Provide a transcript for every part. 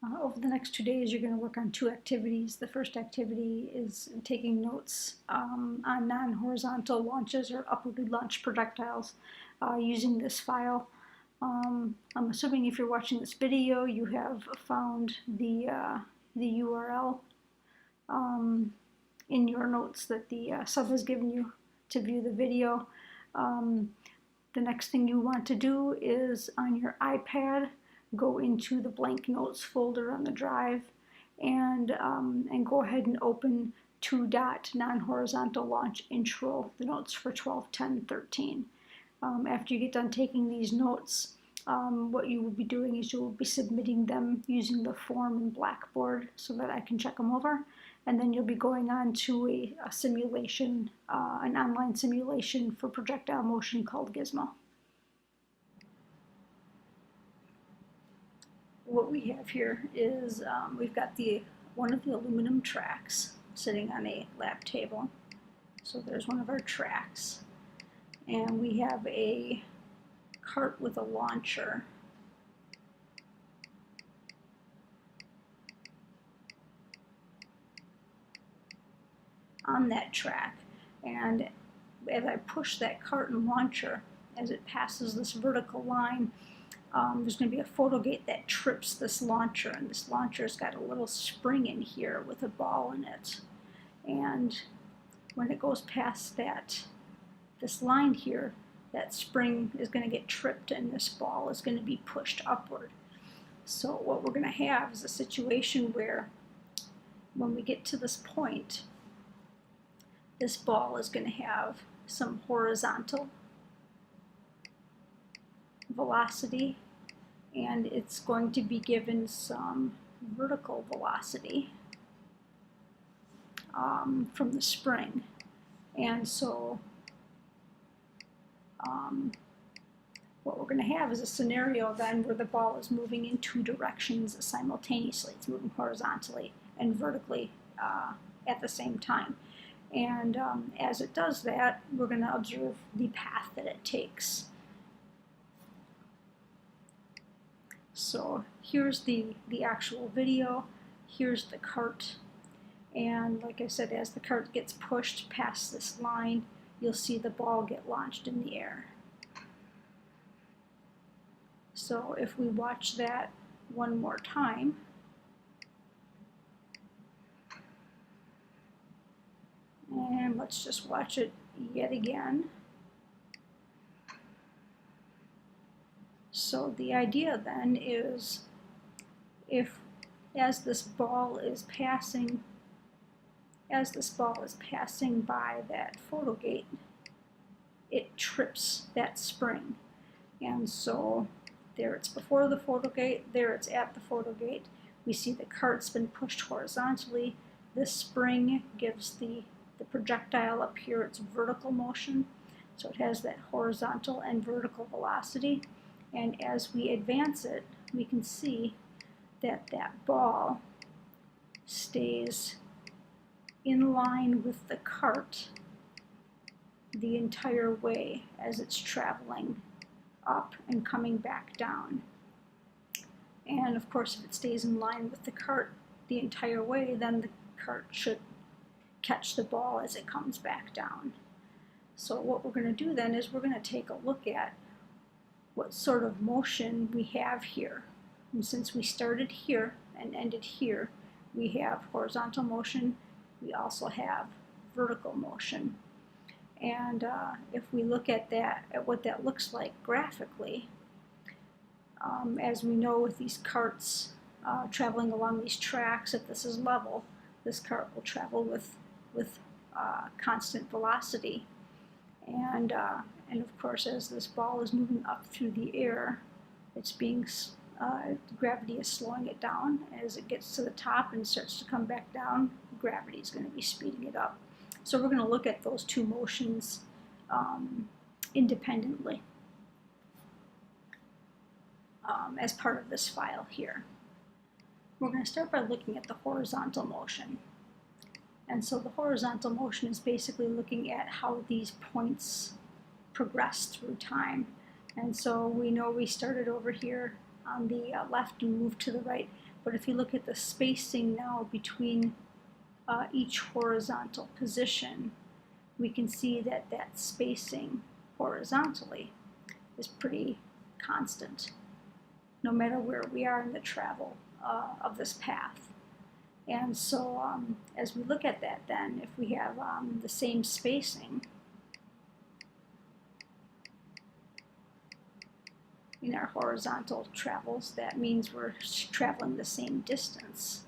Over the next 2 days, you're going to work on two activities. The first activity is taking notes on non-horizontal launches or upwardly launched projectiles using this file. I'm assuming if you're watching this video, you have found the URL in your notes that the sub has given you to view the video. The next thing you want to do is on your iPad, go into the blank notes folder on the drive and go ahead and open 2-dot non-horizontal launch intro, the notes for 12-10-13. After you get done taking these notes, what you will be doing is you will be submitting them using the form in Blackboard so that I can check them over. And then you'll be going on to a simulation, an online simulation for projectile motion called Gizmo. What we have here is we've got one of the aluminum tracks sitting on a lab table. So there's one of our tracks. And we have a cart with a launcher. On that track, and as I push that cart and launcher, as it passes this vertical line, there's going to be a photo gate that trips this launcher, and this launcher's got a little spring in here with a ball in it. And when it goes past this line here, that spring is going to get tripped and this ball is going to be pushed upward. So what we're going to have is a situation where when we get to this point, this ball is going to have some horizontal velocity and it's going to be given some vertical velocity from the spring. And so what we're going to have is a scenario then where the ball is moving in two directions simultaneously. It's moving horizontally and vertically at the same time. And as it does that, we're going to observe the path that it takes. So here's the actual video. Here's the cart. And like I said, as the cart gets pushed past this line, you'll see the ball get launched in the air. So if we watch that one more time, and let's just watch it yet again. So the idea then is as this ball is passing by that photo gate, it trips that spring. And so there it's before the photo gate, there it's at the photo gate. We see the cart's been pushed horizontally. This spring gives the projectile up here its vertical motion. So it has that horizontal and vertical velocity. And as we advance it, we can see that that ball stays in line with the cart the entire way as it's traveling up and coming back down. And of course, if it stays in line with the cart the entire way, then the cart should catch the ball as it comes back down. So what we're going to do then is we're going to take a look at what sort of motion we have here. And since we started here and ended here, we have horizontal motion, we also have vertical motion. And if we look at what that looks like graphically, as we know with these carts traveling along these tracks, if this is level, this cart will travel with constant velocity. And of course, as this ball is moving up through the air, it's gravity is slowing it down. As it gets to the top and starts to come back down, gravity is going to be speeding it up. So we're going to look at those two motions independently as part of this file here. We're going to start by looking at the horizontal motion. And so the horizontal motion is basically looking at how these points progress through time. And so we know we started over here on the left and moved to the right, But if you look at the spacing now between each horizontal position, we can see that that spacing horizontally is pretty constant, no matter where we are in the travel of this path. And so as we look at that then, if we have the same spacing in our horizontal travels, that means we're traveling the same distance.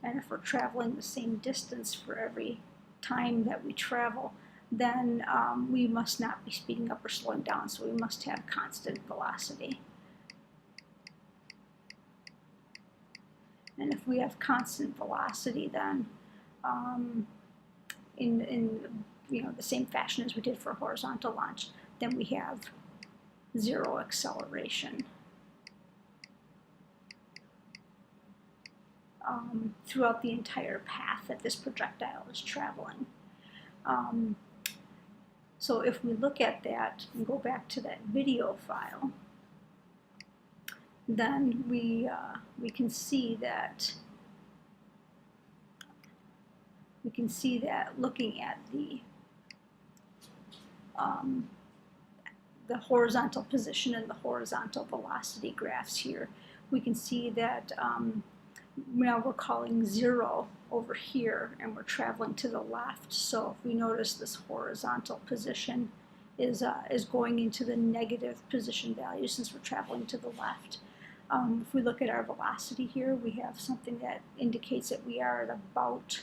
And if we're traveling the same distance for every time that we travel, then we must not be speeding up or slowing down, so we must have constant velocity. And if we have constant velocity, then in the same fashion as we did for horizontal launch, then we have zero acceleration throughout the entire path that this projectile is traveling. So if we look at that and go back to that video file, then we can see that looking at the horizontal position and the horizontal velocity graphs here, we can see that now we're calling zero over here and we're traveling to the left. So if we notice this horizontal position is going into the negative position value since we're traveling to the left. If we look at our velocity here, we have something that indicates that we are at about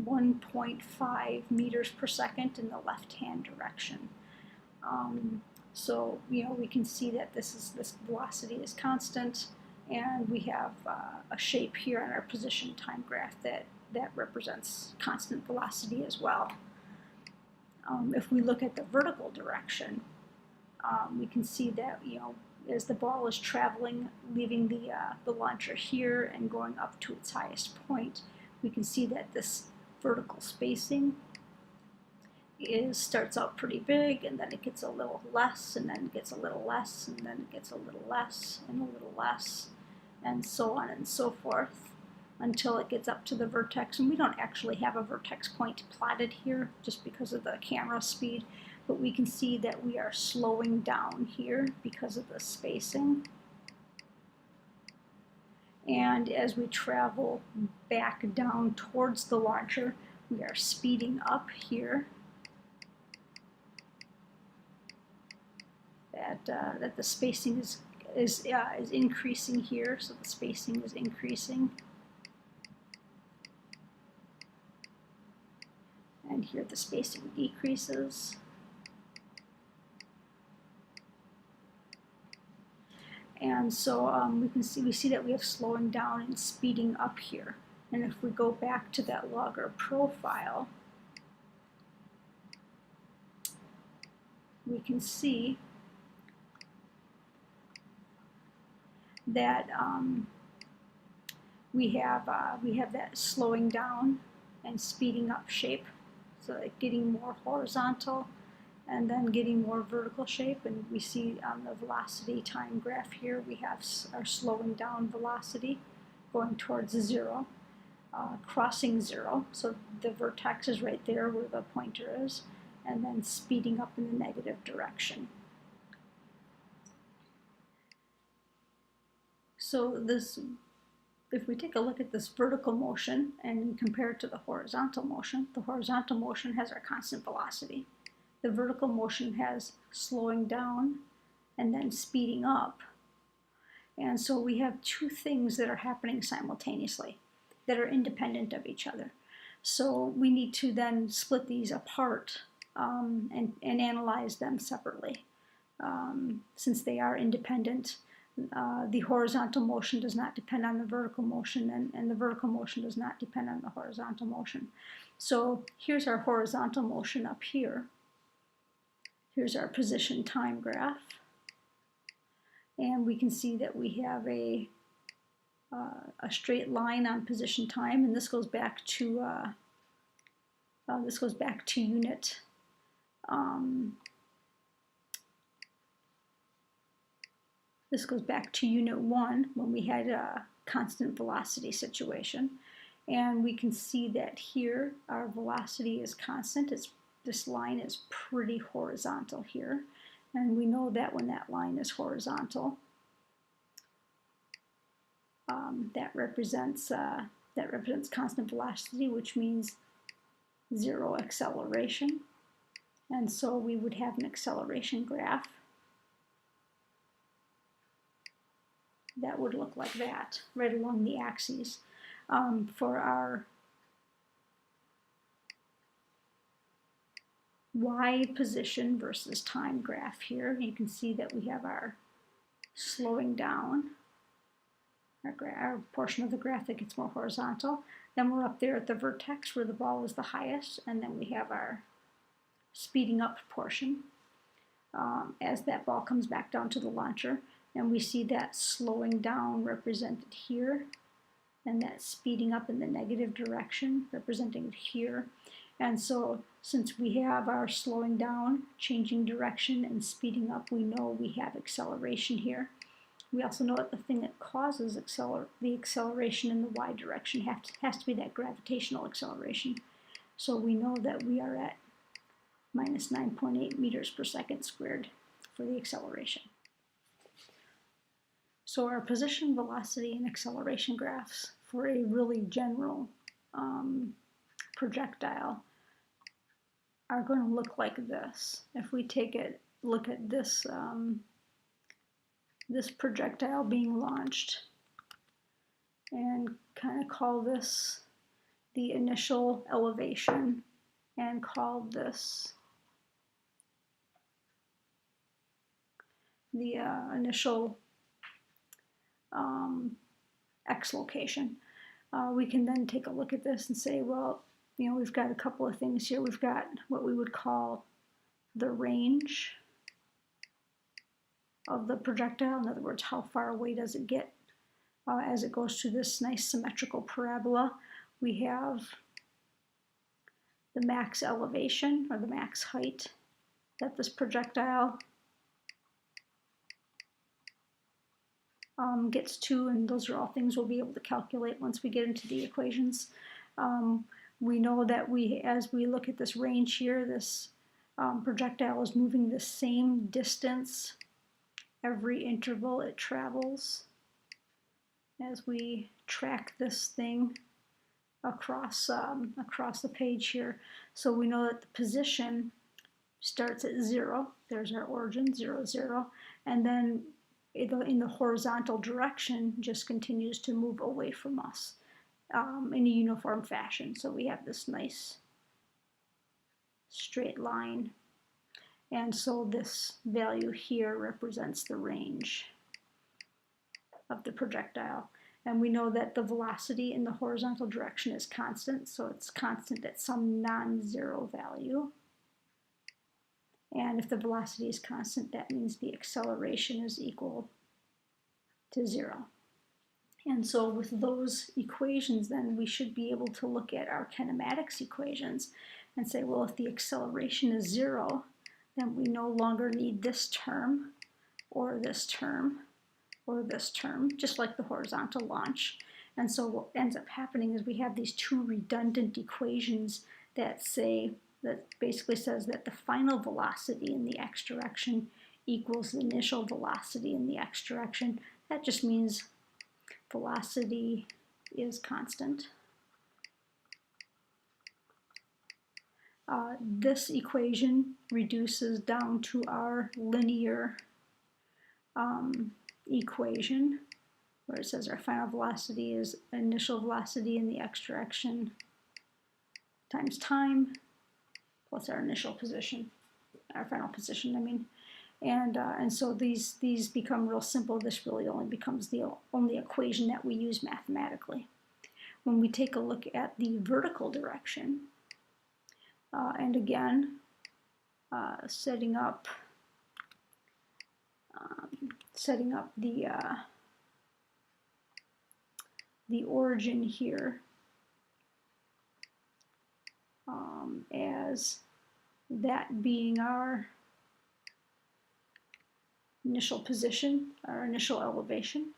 1.5 meters per second in the left-hand direction. So we can see that this velocity is constant, and we have a shape here on our position time graph that represents constant velocity as well. If we look at the vertical direction, we can see that as the ball is traveling, leaving the launcher here and going up to its highest point, we can see that this vertical spacing starts out pretty big, and then it gets a little less, and then it gets a little less, and then it gets a little less, and a little less, and so on and so forth until it gets up to the vertex. And we don't actually have a vertex point plotted here just because of the camera speed, but we can see that we are slowing down here because of the spacing. And as we travel back down towards the launcher, we are speeding up here. That the spacing is increasing here, so the spacing is increasing. And here the spacing decreases. And so we see that we have slowing down and speeding up here. And if we go back to that logger profile, we can see that we have that slowing down and speeding up shape, so like getting more horizontal and then getting more vertical shape. And we see on the velocity time graph here, we have our slowing down velocity going towards zero, crossing zero, so the vertex is right there where the pointer is, and then speeding up in the negative direction. So if we take a look at this vertical motion and compare it to the horizontal motion has our constant velocity. The vertical motion has slowing down and then speeding up. And so we have two things that are happening simultaneously that are independent of each other. So we need to then split these apart and analyze them separately. Since they are independent, the horizontal motion does not depend on the vertical motion, and the vertical motion does not depend on the horizontal motion. So here's our horizontal motion up here. Here's our position time graph. And we can see that we have a straight line on position time, and this goes back to unit. This goes back to unit 1 when we had constant velocity situation. And we can see that here our velocity is constant. This line is pretty horizontal here. And we know that when that line is horizontal, that represents constant velocity, which means zero acceleration. And so we would have an acceleration graph that would look like that, right along the axes. For our y position versus time graph here, you can see that we have our slowing down, our portion of the graph that gets more horizontal. Then we're up there at the vertex where the ball is the highest, and then we have our speeding up portion as that ball comes back down to the launcher. And we see that slowing down represented here, and that speeding up in the negative direction representing it here. And so since we have our slowing down, changing direction, and speeding up, we know we have acceleration here. We also know that the thing that causes the acceleration in the y direction has to be that gravitational acceleration. So we know that we are at minus 9.8 meters per second squared for the acceleration. So our position, velocity, and acceleration graphs for a really general projectile are going to look like this. If we look at this, this projectile being launched and kind of call this the initial elevation and call this the initial x location. We can then take a look at this and say, well, you know, we've got a couple of things here. We've got what we would call the range of the projectile. In other words, how far away does it get as it goes through this nice symmetrical parabola. We have the max elevation, or the max height, that this projectile gets to, and those are all things we'll be able to calculate once we get into the equations. We know that as we look at this range here, this projectile is moving the same distance every interval it travels as we track this thing across the page here. So we know that the position starts at 0. There's our origin, 0, 0, and then in the horizontal direction just continues to move away from us in a uniform fashion. So we have this nice straight line, and so this value here represents the range of the projectile. And we know that the velocity in the horizontal direction is constant, so it's constant at some non-zero value. And if the velocity is constant, that means the acceleration is equal to 0. And so with those equations, then we should be able to look at our kinematics equations and say, well, if the acceleration is 0, then we no longer need this term, or this term, or this term, just like the horizontal launch. And so what ends up happening is we have these two redundant equations that basically says that the final velocity in the x direction equals the initial velocity in the x direction. That just means velocity is constant. This equation reduces down to our linear equation, where it says our final velocity is initial velocity in the x direction times time plus our initial position, our final position, I mean. And so these become real simple. This really only becomes the only equation that we use mathematically. When we take a look at the vertical direction, and again, setting up the origin here as that being our initial position, our initial elevation,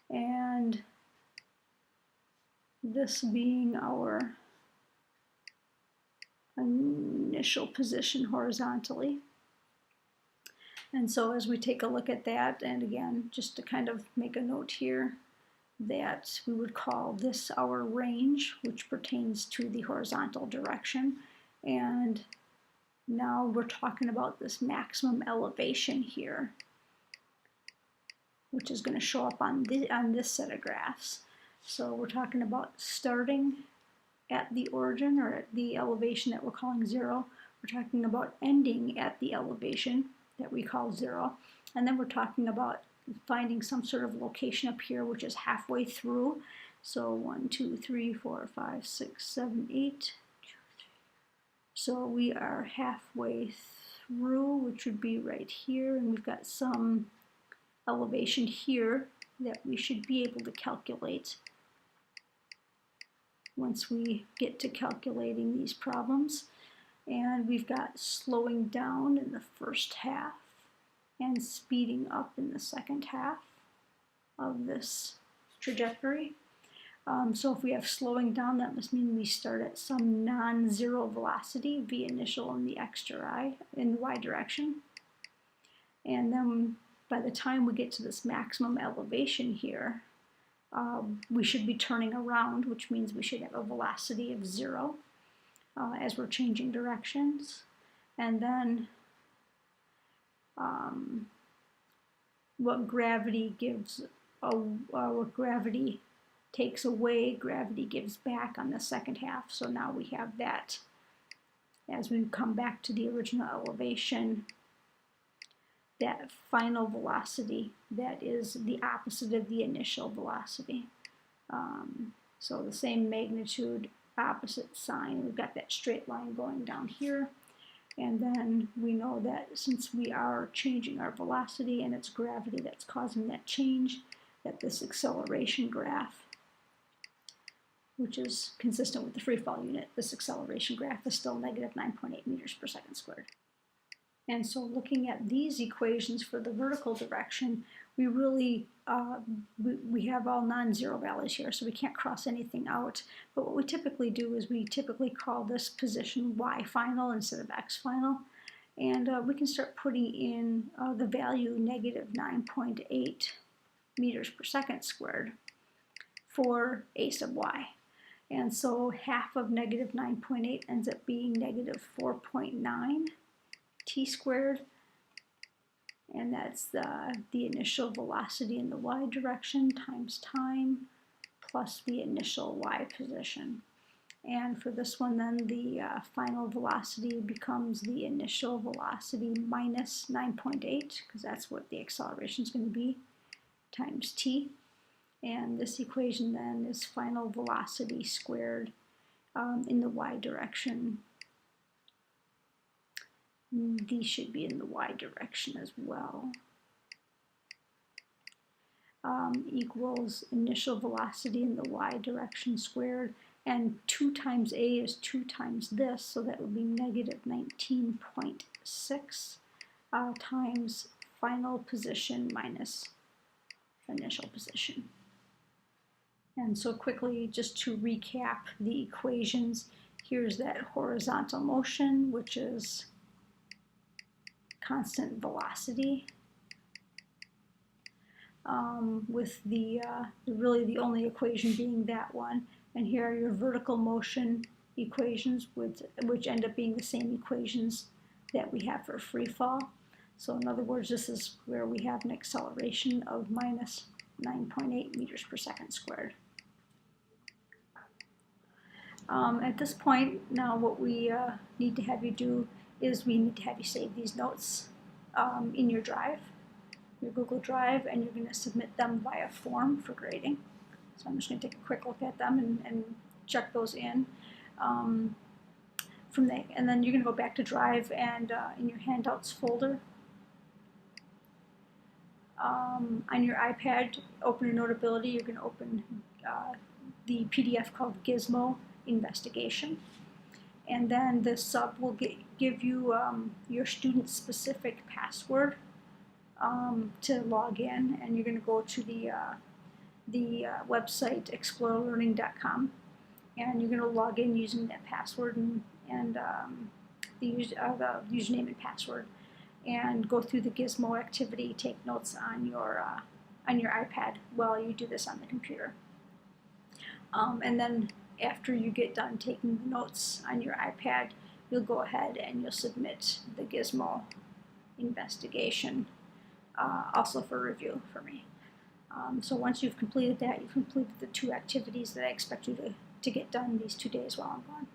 and this being our initial position horizontally. And so as we take a look at that, and again, just to kind of make a note here, that we would call this our range, which pertains to the horizontal direction. And now we're talking about this maximum elevation here, which is going to show up on this set of graphs. So we're talking about starting at the origin, or at the elevation that we're calling 0. We're talking about ending at the elevation that we call 0. And then we're talking about finding some sort of location up here, which is halfway through. So 1, 2, 3, 4, 5, 6, 7, 8. So we are halfway through, which would be right here, and we've got some elevation here that we should be able to calculate once we get to calculating these problems. And we've got slowing down in the first half and speeding up in the second half of this trajectory. So if we have slowing down, that must mean we start at some non-zero velocity, v initial in the x in the y direction. And then by the time we get to this maximum elevation here, we should be turning around, which means we should have a velocity of 0 as we're changing directions. And then what gravity gives, what gravity takes away, gravity gives back on the second half. So now we have that as we come back to the original elevation, that final velocity that is the opposite of the initial velocity. So the same magnitude, opposite sign. We've got that straight line going down here. And then we know that since we are changing our velocity and it's gravity that's causing that change, that this acceleration graph, which is consistent with the free fall unit, this acceleration graph is still negative 9.8 meters per second squared. And so looking at these equations for the vertical direction, we really, we have all non-zero values here, so we can't cross anything out. But what we typically do is we typically call this position y final instead of x final. And we can start putting in the value negative 9.8 meters per second squared for a sub y. And so half of negative 9.8 ends up being negative 4.9 t squared, and that's the initial velocity in the y direction times time plus the initial y position. And for this one then, the final velocity becomes the initial velocity minus 9.8, because that's what the acceleration is going to be, times t. And this equation then is final velocity squared in the y direction. These should be in the y direction as well. Equals initial velocity in the y direction squared, and 2 times a is 2 times this, so that would be negative 19.6 times final position minus initial position. And so quickly, just to recap the equations, here's that horizontal motion, which is constant velocity, with the really the only equation being that one. And here are your vertical motion equations, which end up being the same equations that we have for free fall. So in other words, this is where we have an acceleration of minus 9.8 meters per second squared. At this point, now what we need to have you do is we need to have you save these notes in your Drive, your Google Drive, and you're going to submit them via form for grading. So I'm just going to take a quick look at them and check those in. And then you're going to go back to Drive, and in your handouts folder, on your iPad, open your Notability. You're going to open the PDF called Gizmo Investigation. And then the sub will give you your student-specific password to log in, and you're going to go to the the website explorelearning.com, and you're going to log in using that password and the username and password, and go through the Gizmo activity. Take notes on your iPad while you do this on the computer. And then after you get done taking the notes on your iPad, you'll go ahead and you'll submit the Gizmo investigation also for review for me. So once you've completed that, you've completed the 2 activities that I expect you to get done these 2 days while I'm gone.